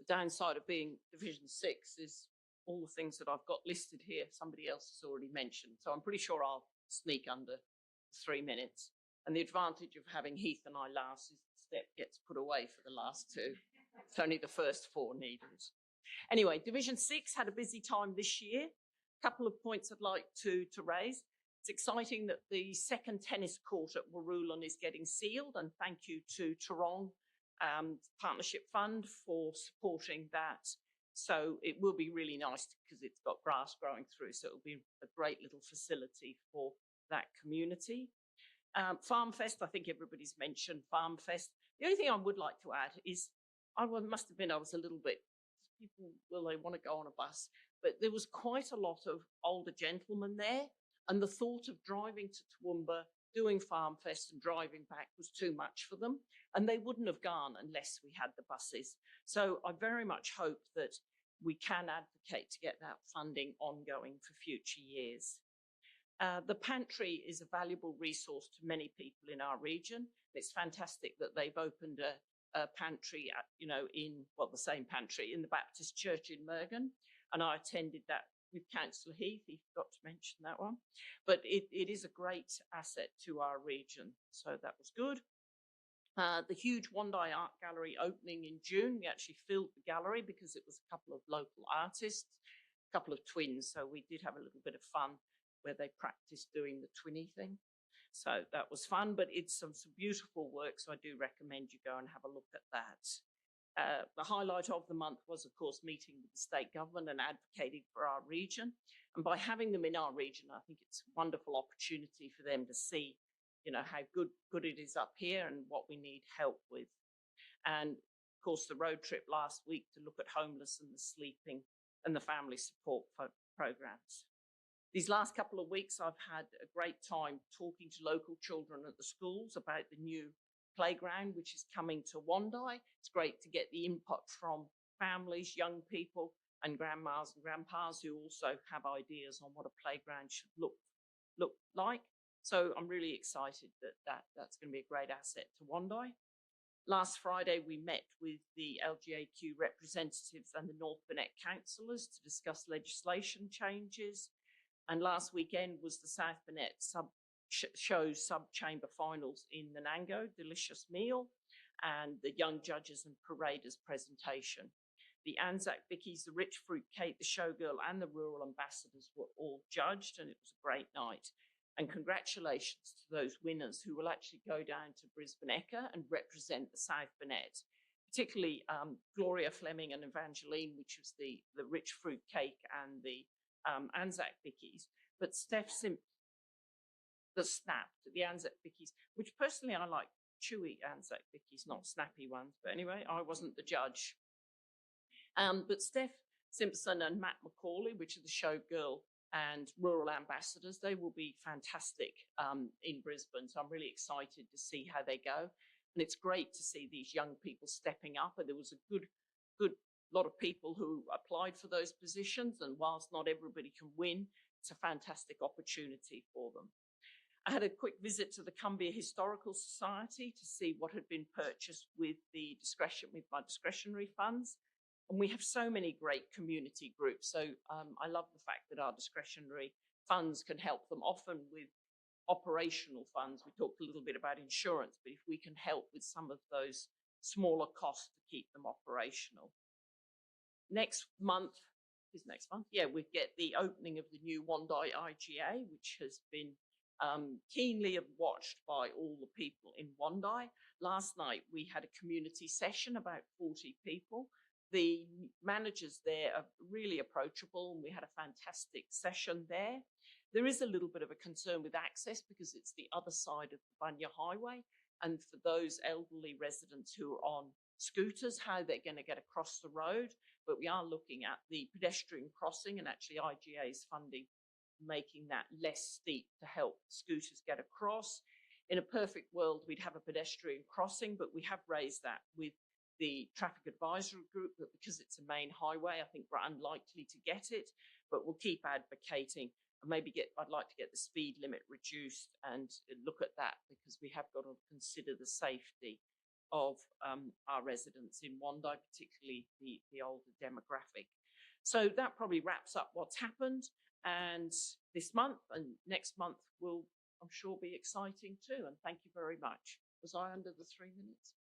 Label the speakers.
Speaker 1: The downside of being Division 6 is all the things that I've got listed here, somebody else has already mentioned. So I'm pretty sure I'll sneak under 3 minutes. And the advantage of having Heath and I last is the step gets put away for the last two. It's only the first 4 needed. Anyway, Division 6 had a busy time this year. A couple of points I'd like to raise. It's exciting that the second tennis court at Warroulin is getting sealed, and thank you to Tarong Partnership Fund for supporting that. So it will be really nice because it's got grass growing through, so it'll be a great little facility for that community. Farm Fest, I think everybody's mentioned Farm Fest. The only thing I would like to add is, I was a little bit, people, will they want to go on a bus? But there was quite a lot of older gentlemen there, and the thought of driving to Toowoomba, doing Farm Fest and driving back was too much for them, and they wouldn't have gone unless we had the buses. So I very much hope that we can advocate to get that funding ongoing for future years. The pantry is a valuable resource to many people in our region. It's fantastic that they've opened a pantry, the same pantry in the Baptist Church in Mergen, and I attended that with Councillor Heath. He forgot to mention that one, but it is a great asset to our region, so that was good. The huge Wondai Art Gallery opening in June, we actually filled the gallery because it was a couple of local artists, a couple of twins, so we did have a little bit of fun where they practiced doing the twinny thing. So that was fun, but it's some beautiful work, so I do recommend you go and have a look at that. The highlight of the month was, of course, meeting with the state government and advocating for our region. And by having them in our region, I think it's a wonderful opportunity for them to see, how good it is up here and what we need help with. And of course, the road trip last week to look at homeless and the sleeping and the family support programs. These last couple of weeks, I've had a great time talking to local children at the schools about the new playground, which is coming to Wondai. It's great to get the input from families, young people, and grandmas and grandpas who also have ideas on what a playground should look like. So I'm really excited that's going to be a great asset to Wondai. Last Friday, we met with the LGAQ representatives and the North Burnett councillors to discuss legislation changes. And last weekend was the South Burnett sub-chamber finals in Nanango, delicious meal, and the young judges and paraders presentation. The Anzac Vickies, the Rich Fruit Cake, the Showgirl and the Rural Ambassadors were all judged, and it was a great night. And congratulations to those winners who will actually go down to Brisbane Ekka and represent the South Burnett, particularly Gloria Fleming and Evangeline, which was the Rich Fruit Cake and the Anzac Vickies, but Steph Simpson, the Anzac Vickies, which personally I like chewy Anzac Vickies, not snappy ones. But anyway, I wasn't the judge. But Steph Simpson and Matt McCauley, which are the Showgirl and Rural Ambassadors, they will be fantastic in Brisbane. So I'm really excited to see how they go. And it's great to see these young people stepping up. And there was a good lot of people who applied for those positions, and whilst not everybody can win, it's a fantastic opportunity for them. I had a quick visit to the Cumbria Historical Society to see what had been purchased with my discretionary funds, and we have so many great community groups. So I love the fact that our discretionary funds can help them, often with operational funds. We talked a little bit about insurance, but if we can help with some of those smaller costs to keep them operational. Next month, we get the opening of the new Wondai IGA, which has been keenly watched by all the people in Wondai. Last night, we had a community session, about 40 people. The managers there are really approachable, and we had a fantastic session there. There is a little bit of a concern with access because it's the other side of the Bunya Highway, and for those elderly residents who are on scooters, how they're going to get across the road. But we are looking at the pedestrian crossing, and actually IGA is funding making that less steep to help scooters get across. In a perfect world, we'd have a pedestrian crossing, but we have raised that with the traffic advisory group, but because it's a main highway, I think we're unlikely to get it, but we'll keep advocating. And I'd like to get the speed limit reduced and look at that, because we have got to consider the safety of our residents in Wandai, particularly the older demographic. So that probably wraps up what's happened. And this month and next month will, I'm sure, be exciting too. And thank you very much. Was I under the 3 minutes?